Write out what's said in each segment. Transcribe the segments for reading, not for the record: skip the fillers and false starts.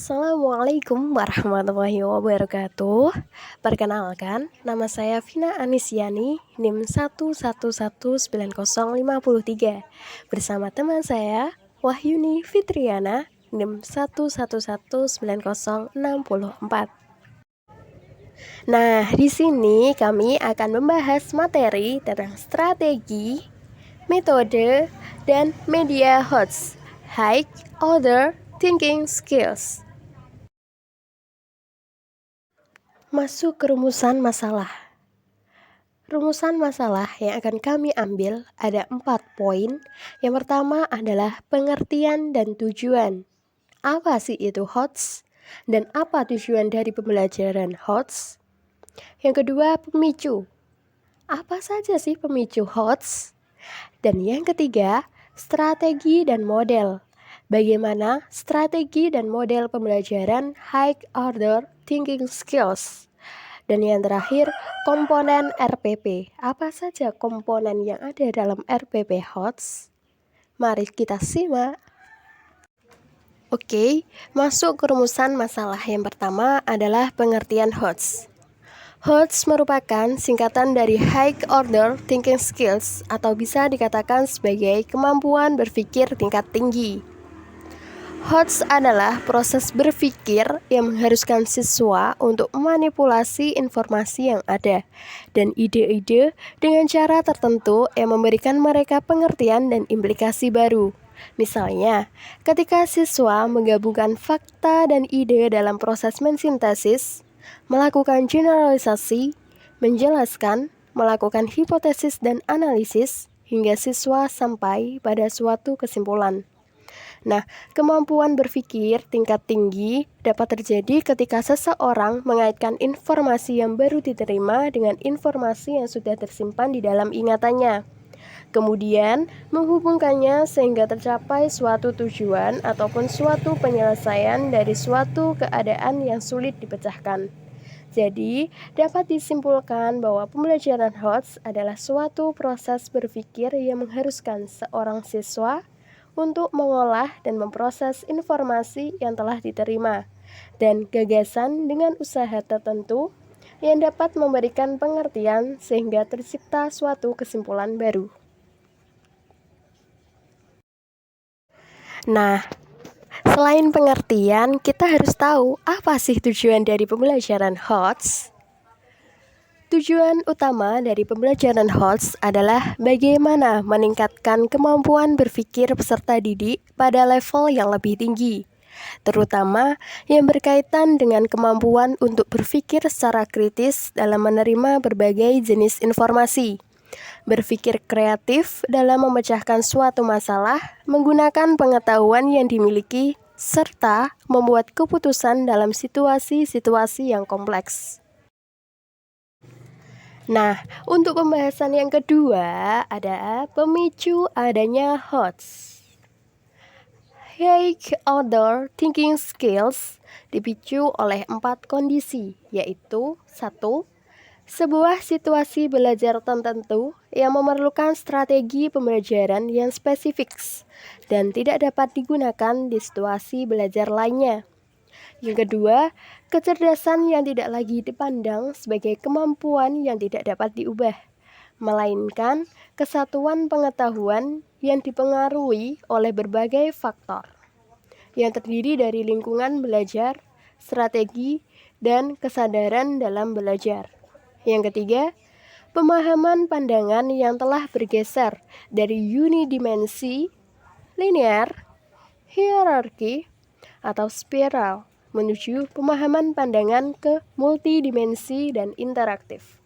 Assalamualaikum warahmatullahi wabarakatuh. Perkenalkan, nama saya Vina Anisyani, NIM 1119053. Bersama teman saya, Wahyuni Fitriana, NIM 1119064. Nah, di sini kami akan membahas materi tentang strategi, metode, dan media HOTS, High Order Thinking Skills. Masuk ke rumusan masalah. Rumusan masalah yang akan kami ambil ada 4 poin. Yang pertama adalah pengertian dan tujuan. Apa sih itu HOTS? Dan apa tujuan dari pembelajaran HOTS? Yang kedua, pemicu. Apa saja sih pemicu HOTS? Dan yang ketiga, strategi dan model. Bagaimana strategi dan model pembelajaran High Order Thinking Skills. Dan yang terakhir, komponen RPP. Apa saja komponen yang ada dalam RPP HOTS? Mari kita simak. Oke, masuk ke rumusan masalah yang pertama adalah pengertian HOTS. HOTS merupakan singkatan dari High Order Thinking Skills atau bisa dikatakan sebagai kemampuan berpikir tingkat tinggi. HOTS adalah proses berpikir yang mengharuskan siswa untuk memanipulasi informasi yang ada dan ide-ide dengan cara tertentu yang memberikan mereka pengertian dan implikasi baru. Misalnya, ketika siswa menggabungkan fakta dan ide dalam proses mensintesis, melakukan generalisasi, menjelaskan, melakukan hipotesis dan analisis, hingga siswa sampai pada suatu kesimpulan. Nah, kemampuan berpikir tingkat tinggi dapat terjadi ketika seseorang mengaitkan informasi yang baru diterima dengan informasi yang sudah tersimpan di dalam ingatannya. Kemudian, menghubungkannya sehingga tercapai suatu tujuan ataupun suatu penyelesaian dari suatu keadaan yang sulit dipecahkan. Jadi, dapat disimpulkan bahwa pembelajaran HOTS adalah suatu proses berpikir yang mengharuskan seorang siswa untuk mengolah dan memproses informasi yang telah diterima, dan gagasan dengan usaha tertentu yang dapat memberikan pengertian sehingga tercipta suatu kesimpulan baru. Nah, selain pengertian, kita harus tahu apa sih tujuan dari pembelajaran HOTS. Tujuan utama dari pembelajaran HOTS adalah bagaimana meningkatkan kemampuan berpikir peserta didik pada level yang lebih tinggi, terutama yang berkaitan dengan kemampuan untuk berpikir secara kritis dalam menerima berbagai jenis informasi, berpikir kreatif dalam memecahkan suatu masalah menggunakan pengetahuan yang dimiliki, serta membuat keputusan dalam situasi-situasi yang kompleks. Nah, untuk pembahasan yang kedua ada pemicu adanya HOTS. High Order Thinking Skills dipicu oleh 4 kondisi, yaitu 1. Sebuah situasi belajar tertentu yang memerlukan strategi pembelajaran yang spesifik dan tidak dapat digunakan di situasi belajar lainnya. Yang kedua, kecerdasan yang tidak lagi dipandang sebagai kemampuan yang tidak dapat diubah, melainkan kesatuan pengetahuan yang dipengaruhi oleh berbagai faktor, yang terdiri dari lingkungan belajar, strategi, dan kesadaran dalam belajar. Yang ketiga, pemahaman pandangan yang telah bergeser dari unidimensi, linear, hierarki, atau spiral menuju pemahaman pandangan ke multidimensi dan interaktif.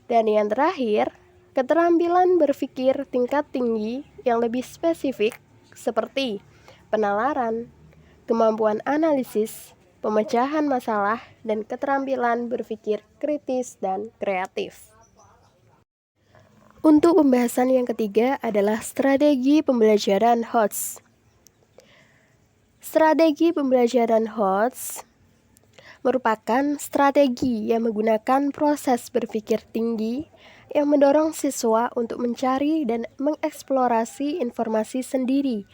Dan yang terakhir, keterampilan berpikir tingkat tinggi yang lebih spesifik seperti penalaran, kemampuan analisis, pemecahan masalah, dan keterampilan berpikir kritis dan kreatif. Untuk pembahasan yang ketiga adalah strategi pembelajaran HOTS. Strategi pembelajaran HOTS merupakan strategi yang menggunakan proses berpikir tinggi yang mendorong siswa untuk mencari dan mengeksplorasi informasi sendiri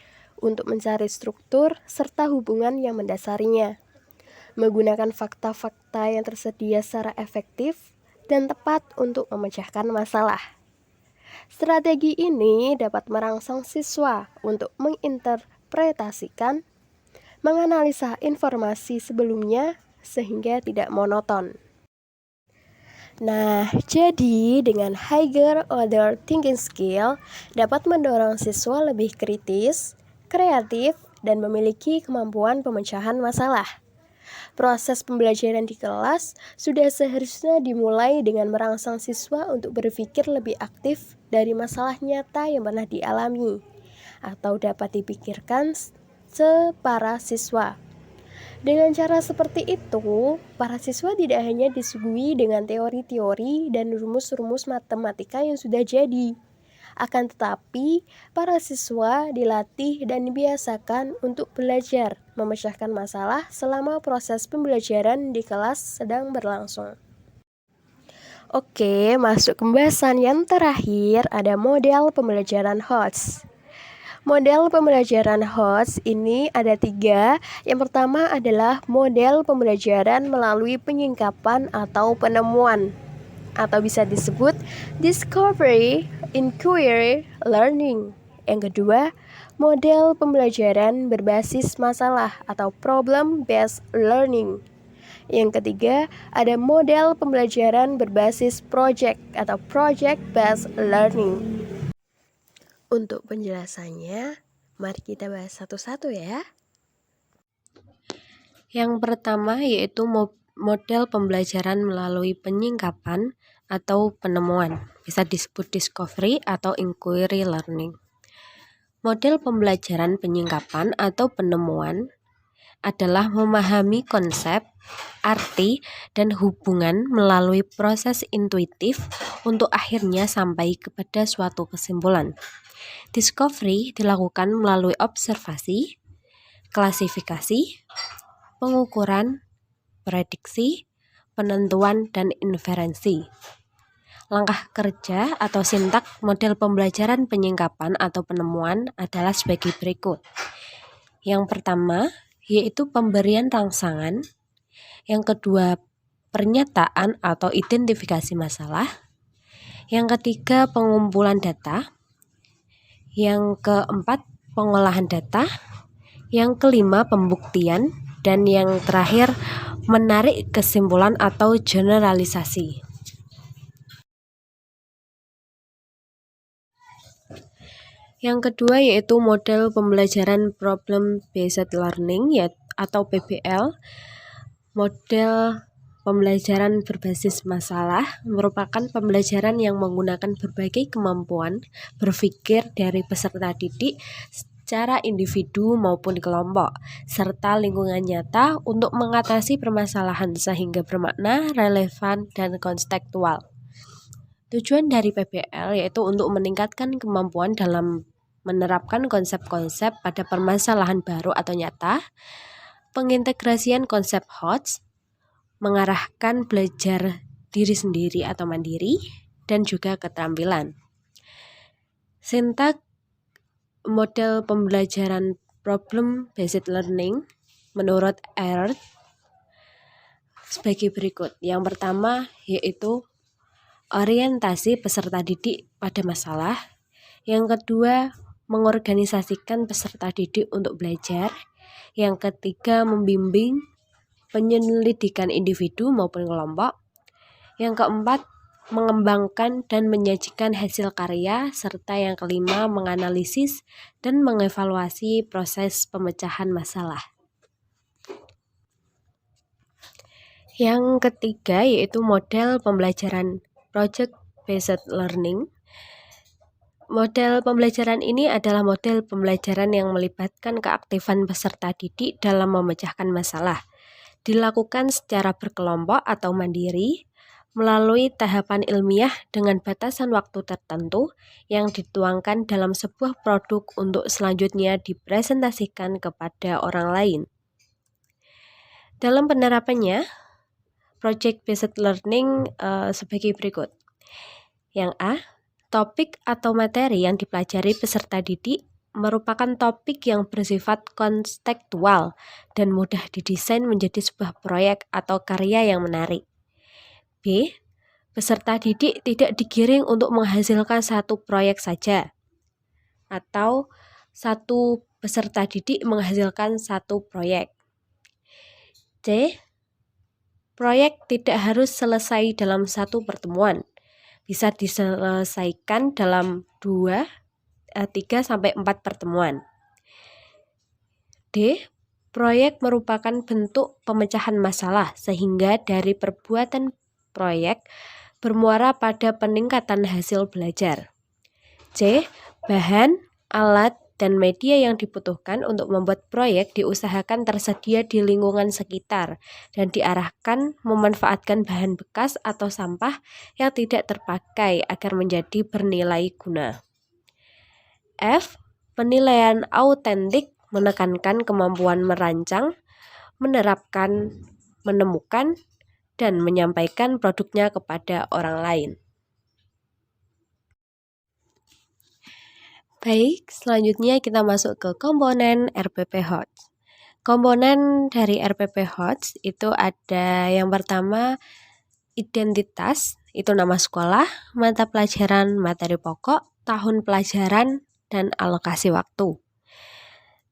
untuk mencari struktur serta hubungan yang mendasarinya, menggunakan fakta-fakta yang tersedia secara efektif dan tepat untuk memecahkan masalah. Strategi ini dapat merangsang siswa untuk menginterpretasikan, menganalisa informasi sebelumnya sehingga tidak monoton. Nah, jadi dengan higher order thinking skill dapat mendorong siswa lebih kritis, kreatif, dan memiliki kemampuan pemecahan masalah. Proses pembelajaran di kelas sudah seharusnya dimulai dengan merangsang siswa untuk berpikir lebih aktif dari masalah nyata yang pernah dialami atau dapat dipikirkan para siswa. Dengan cara seperti itu, para siswa tidak hanya disuguhi dengan teori-teori dan rumus-rumus matematika yang sudah jadi. Akan tetapi, para siswa dilatih dan dibiasakan untuk belajar memecahkan masalah selama proses pembelajaran di kelas sedang berlangsung. Oke, masuk ke pembahasan yang terakhir, ada model pembelajaran HOTS. Model pembelajaran HOTS ini ada 3. Yang pertama adalah model pembelajaran melalui penyingkapan atau penemuan, atau bisa disebut discovery, inquiry, learning. Yang kedua, model pembelajaran berbasis masalah atau problem-based learning. Yang ketiga, ada model pembelajaran berbasis project atau project-based learning. Untuk penjelasannya, mari kita bahas satu-satu ya. Yang pertama yaitu model pembelajaran melalui penyingkapan atau penemuan, bisa disebut discovery atau inquiry learning. Model pembelajaran penyingkapan atau penemuan adalah memahami konsep, arti, dan hubungan melalui proses intuitif untuk akhirnya sampai kepada suatu kesimpulan. Discovery dilakukan melalui observasi, klasifikasi, pengukuran, prediksi, penentuan, dan inferensi. Langkah kerja atau sintak model pembelajaran penyingkapan atau penemuan adalah sebagai berikut. Yang pertama, yaitu pemberian rangsangan. Yang kedua, pernyataan atau identifikasi masalah. Yang ketiga, pengumpulan data. Yang keempat, pengolahan data. Yang kelima, pembuktian. Dan yang terakhir, menarik kesimpulan atau generalisasi. Yang kedua yaitu model pembelajaran problem-based learning atau PBL. Model pembelajaran berbasis masalah merupakan pembelajaran yang menggunakan berbagai kemampuan berpikir dari peserta didik secara individu maupun kelompok, serta lingkungan nyata untuk mengatasi permasalahan sehingga bermakna, relevan, dan kontekstual. Tujuan dari PBL yaitu untuk meningkatkan kemampuan dalam menerapkan konsep-konsep pada permasalahan baru atau nyata, pengintegrasian konsep HOTS, mengarahkan belajar diri sendiri atau mandiri, dan juga keterampilan. Sintak model pembelajaran problem-based learning menurut Earth sebagai berikut. Yang pertama yaitu orientasi peserta didik pada masalah. Yang kedua, mengorganisasikan peserta didik untuk belajar. Yang ketiga, membimbing penyelidikan individu maupun kelompok. Yang keempat, mengembangkan dan menyajikan hasil karya. Serta yang kelima, menganalisis dan mengevaluasi proses pemecahan masalah. Yang ketiga yaitu model pembelajaran project-based learning. Model pembelajaran ini adalah model pembelajaran yang melibatkan keaktifan peserta didik dalam memecahkan masalah. Dilakukan secara berkelompok atau mandiri melalui tahapan ilmiah dengan batasan waktu tertentu yang dituangkan dalam sebuah produk untuk selanjutnya dipresentasikan kepada orang lain. Dalam penerapannya, project-based learning sebagai berikut. Yang A, topik atau materi yang dipelajari peserta didik merupakan topik yang bersifat konstekstual dan mudah didesain menjadi sebuah proyek atau karya yang menarik. B. Peserta didik tidak digiring untuk menghasilkan satu proyek saja, atau satu peserta didik menghasilkan satu proyek. C. Proyek tidak harus selesai dalam satu pertemuan, bisa diselesaikan dalam 3-4 pertemuan. D. Proyek merupakan bentuk pemecahan masalah sehingga dari perbuatan proyek bermuara pada peningkatan hasil belajar. C. Bahan, alat, dan media yang dibutuhkan untuk membuat proyek diusahakan tersedia di lingkungan sekitar dan diarahkan memanfaatkan bahan bekas atau sampah yang tidak terpakai agar menjadi bernilai guna. F. Penilaian autentik menekankan kemampuan merancang, menerapkan, menemukan, dan menyampaikan produknya kepada orang lain. Baik, selanjutnya kita masuk ke komponen RPP HOTS. Komponen dari RPP HOTS itu ada yang pertama identitas, itu nama sekolah, mata pelajaran, materi pokok, tahun pelajaran, dan alokasi waktu.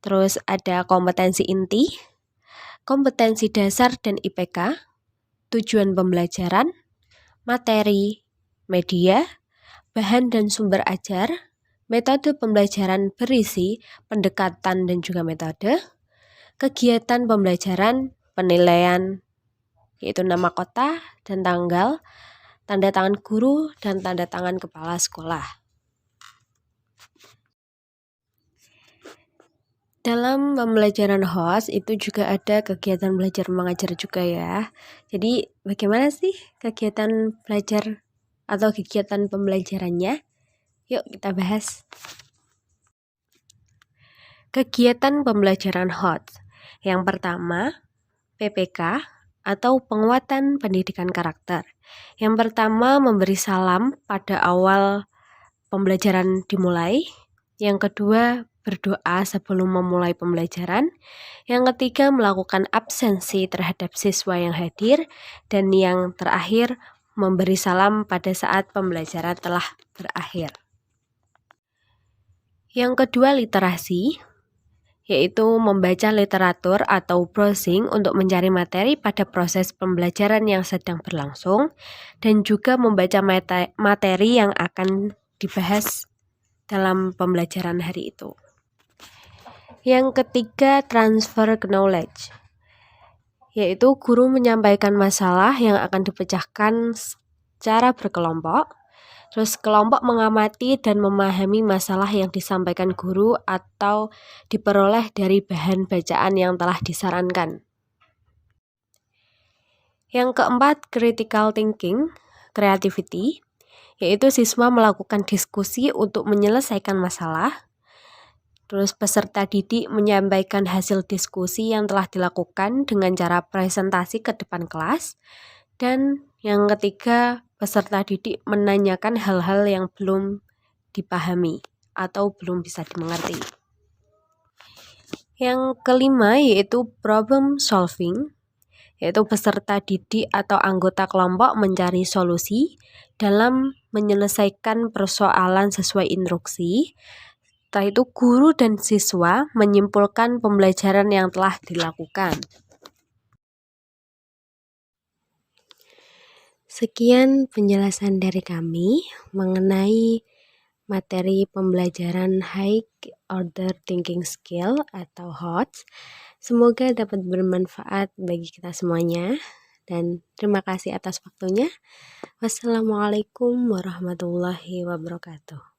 Terus ada kompetensi inti, kompetensi dasar dan IPK, tujuan pembelajaran, materi, media, bahan dan sumber ajar, metode pembelajaran berisi, pendekatan dan juga metode, kegiatan pembelajaran, penilaian, yaitu nama kota dan tanggal, tanda tangan guru, dan tanda tangan kepala sekolah. Dalam pembelajaran HOTS itu juga ada kegiatan belajar mengajar juga ya. Jadi bagaimana sih kegiatan belajar atau kegiatan pembelajarannya? Yuk kita bahas. Kegiatan pembelajaran HOTS. Yang pertama, PPK atau penguatan pendidikan karakter. Yang pertama, memberi salam pada awal pembelajaran dimulai. Yang kedua, berdoa sebelum memulai pembelajaran. Yang ketiga, melakukan absensi terhadap siswa yang hadir. Dan yang terakhir, memberi salam pada saat pembelajaran telah berakhir. Yang kedua, literasi, yaitu membaca literatur atau browsing untuk mencari materi pada proses pembelajaran yang sedang berlangsung, dan juga membaca materi yang akan dibahas dalam pembelajaran hari itu. Yang ketiga, transfer knowledge, yaitu guru menyampaikan masalah yang akan dipecahkan secara berkelompok. Terus kelompok mengamati dan memahami masalah yang disampaikan guru atau diperoleh dari bahan bacaan yang telah disarankan. Yang keempat, critical thinking, creativity, yaitu siswa melakukan diskusi untuk menyelesaikan masalah. Terus peserta didik menyampaikan hasil diskusi yang telah dilakukan dengan cara presentasi ke depan kelas. Dan yang ketiga, peserta didik menanyakan hal-hal yang belum dipahami atau belum bisa dimengerti. Yang kelima yaitu problem solving, yaitu peserta didik atau anggota kelompok mencari solusi dalam menyelesaikan persoalan sesuai instruksi. Setelah itu guru dan siswa menyimpulkan pembelajaran yang telah dilakukan. Sekian penjelasan dari kami mengenai materi pembelajaran High Order Thinking Skill atau HOTS. Semoga dapat bermanfaat bagi kita semuanya dan terima kasih atas waktunya. Wassalamualaikum warahmatullahi wabarakatuh.